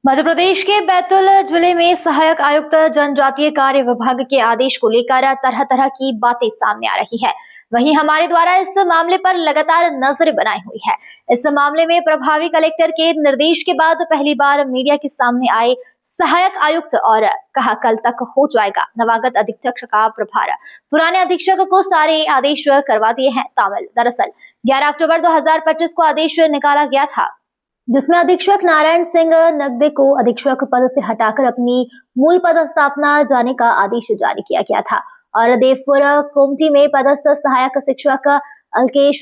मध्य प्रदेश के बैतूल जिले में सहायक आयुक्त जनजातीय कार्य विभाग के आदेश को लेकर तरह तरह की बातें सामने आ रही है। वहीं हमारे द्वारा इस मामले पर लगातार नजर बनाई हुई है। इस मामले में प्रभारी कलेक्टर के निर्देश के बाद पहली बार मीडिया के सामने आए सहायक आयुक्त और कहा कल तक हो जाएगा नवागत अधीक्षक का प्रभार। पुराने अधीक्षक को सारे आदेश करवा दिए हैं तामिल। दरअसल 11 अक्टूबर 2025 को आदेश निकाला गया था जिसमें अधीक्षक नारायण सिंह नगदे को अधीक्षक पद से हटाकर अपनी मूल पदस्थापना जाने का आदेश जारी किया गया था और देवपुर कोमटी में पदस्थ सहायक शिक्षक अलकेश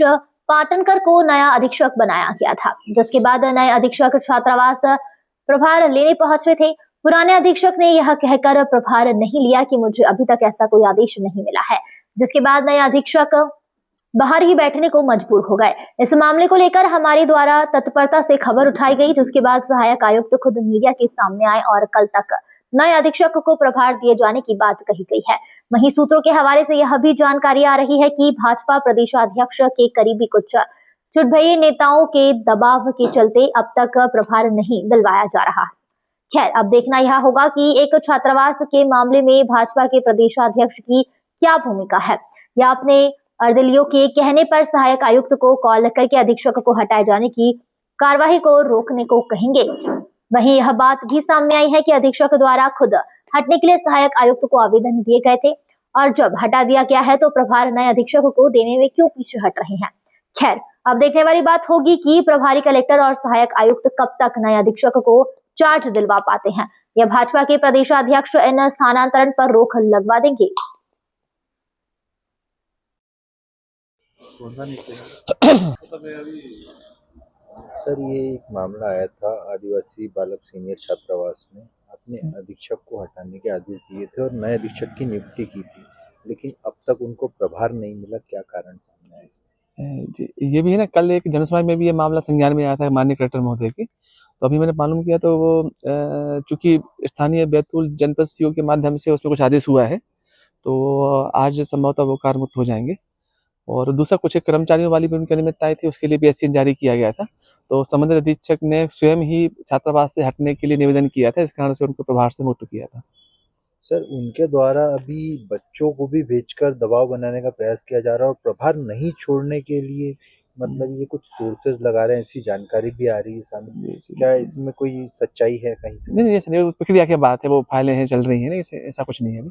पाटनकर को नया अधीक्षक बनाया गया था, जिसके बाद नए अधीक्षक छात्रावास प्रभार लेने पहुंचे थे। पुराने अधीक्षक ने यह कहकर प्रभार नहीं लिया कि मुझे अभी तक ऐसा कोई आदेश नहीं मिला है, जिसके बाद नए अधीक्षक बाहर ही बैठने को मजबूर हो गए। इस मामले को लेकर हमारे द्वारा तत्परता से खबर उठाई गई, जिसके बाद सहायक आयुक्त खुद मीडिया के सामने आए और कल तक नए अधीक्षक को प्रभार दिए जाने की बात कही गई है। वहीं सूत्रों के हवाले से यह भी जानकारी आ रही है कि भाजपा प्रदेशाध्यक्ष के करीबी कुछ चुटभई नेताओं के दबाव के चलते अब तक प्रभार नहीं दिलवाया जा रहा। खैर, अब देखना यह होगा कि एक छात्रावास के मामले में भाजपा के प्रदेशाध्यक्ष की क्या भूमिका है, या अपने अर्दलियों के कहने पर सहायक आयुक्त को कॉल करके अधीक्षक को हटाए जाने की कार्यवाही को रोकने को कहेंगे। वहीं यह बात भी सामने आई है कि अधीक्षक द्वारा खुद हटने के लिए सहायक आयुक्त को आवेदन दिए गए थे और जब हटा दिया गया है तो प्रभार नए अधीक्षक को देने में क्यों पीछे हट रहे हैं। खैर, अब देखने वाली बात होगी कि प्रभारी कलेक्टर और सहायक आयुक्त कब तक नए अधीक्षक को चार्ज दिलवा पाते हैं, या भाजपा के प्रदेशाध्यक्ष इन स्थानांतरण पर रोक लगवा देंगे। सर, ये एक मामला आया था आदिवासी बालक सीनियर छात्रावास में। आपने अधीक्षक को हटाने के आदेश दिए थे और नए अधीक्षक की नियुक्ति की थी, लेकिन अब तक उनको प्रभार नहीं मिला। क्या कारण सामने आया? जी, ये भी है ना, कल एक जनसुनवाई में भी ये मामला संज्ञान में आया था माननीय कलेक्टर महोदय की। तो अभी मैंने मालूम किया तो वो चूंकि स्थानीय बैतूल जनपद सीओ के माध्यम से उसमें कुछ आदेश हुआ है, तो आज संभवतः वो कार्य हो जाएंगे। और दूसरा, कुछ कर्मचारियों वाली भी उनकी अनियमितताएं थी, उसके लिए भी एससीएन जारी किया गया था। तो संबंधित अधीक्षक ने स्वयं ही छात्रावास से हटने के लिए निवेदन किया था, इस कारण से उनको प्रभार से मुक्त किया था। सर, उनके द्वारा अभी बच्चों को भी भेजकर दबाव बनाने का प्रयास किया जा रहा है और प्रभार नहीं छोड़ने के लिए मतलब ये कुछ सोर्सेज लगा रहे हैं, ऐसी जानकारी भी आ रही है सामने। क्या इसमें कोई सच्चाई है कहीं से? नहीं, ऐसा नहीं, प्रक्रिया की बात है, वो फाइलें हैं, चल रही है ना, ऐसा कुछ नहीं है अभी।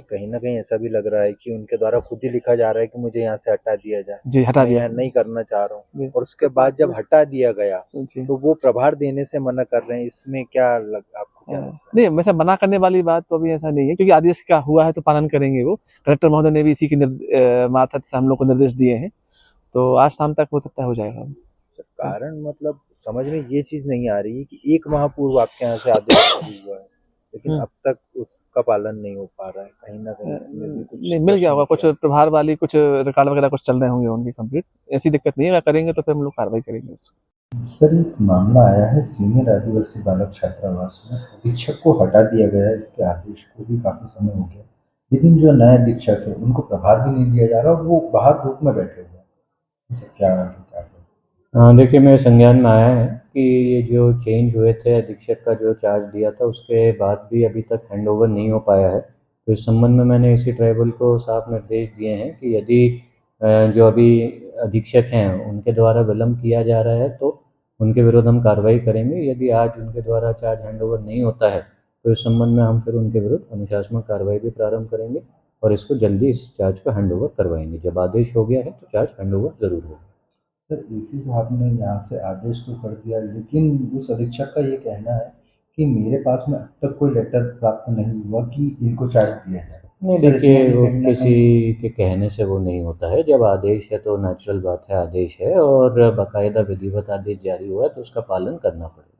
कहीं ना कहीं ऐसा भी लग रहा है कि उनके द्वारा खुद ही लिखा जा रहा है कि मुझे यहाँ से हटा दिया जाए। जी, हटा दिया, नहीं करना चाह रहा हूँ, और उसके बाद जब हटा दिया गया तो वो प्रभार देने से मना कर रहे हैं। इसमें क्या आपको क्या? नहीं, वैसे मना करने वाली बात तो अभी ऐसा नहीं है, क्योंकि आदेश का हुआ है तो पालन करेंगे। वो कलेक्टर महोदय ने भी इसी की मार्फत से हम लोग को निर्देश दिए हैं, तो आज शाम तक हो सकता है हो जाएगा। कारण मतलब समझ में ये चीज नहीं आ रही है कि 1 माह पूर्व आपके यहाँ से आदेश हुआ है, लेकिन अब तक उसका पालन नहीं हो पा रहा है। कहीं ना कहीं इसमें भी कुछ नहीं, मिल गया होगा, कुछ प्रभार वाली कुछ रिकॉर्ड वगैरह कुछ चल रहे होंगे उनकी कंप्लीट। ऐसी दिक्कत नहीं है, करेंगे तो फिर हम लोग कार्रवाई करेंगे उसको। सर, एक मामला आया है सीनियर आदिवासी बालक छात्रावास में, अधीक्षक को हटा दिया गया है। इसके आदेश को भी काफी समय हो गया, लेकिन जो नए अधीक्षक है उनको प्रभार भी नहीं दिया जा रहा, वो बाहर धूप में बैठे हुए हैं। सर, क्या हाँ, देखिए, मेरे संज्ञान में आया है कि ये जो चेंज हुए थे, अधीक्षक का जो चार्ज दिया था उसके बाद भी अभी तक हैंडओवर नहीं हो पाया है। तो इस संबंध में मैंने इसी ट्राइबल को साफ निर्देश दिए हैं कि यदि जो अभी अधीक्षक हैं उनके द्वारा विलम्ब किया जा रहा है तो उनके विरुद्ध हम कार्रवाई करेंगे। यदि आज उनके द्वारा चार्ज हैंडओवर नहीं होता है तो इस संबंध में हम फिर उनके विरुद्ध अनुशासनात्मक कार्रवाई भी प्रारंभ करेंगे और इसको जल्दी इस चार्ज को हैंडओवर करवाएंगे। जब आदेश हो गया है तो चार्ज हैंडओवर ज़रूर होगा। सर, एसी साहब ने यहाँ से आदेश तो कर दिया, लेकिन उस अधीक्षक का ये कहना है कि मेरे पास में अब तक कोई लेटर प्राप्त नहीं हुआ कि इनको चार्ज दिया जाए। नहीं, देखिए, वो किसी के कहने से वो नहीं होता है। जब आदेश है तो नेचुरल बात है, आदेश है और बाकायदा विधिवत आदेश जारी हुआ है तो उसका पालन करना पड़ेगा।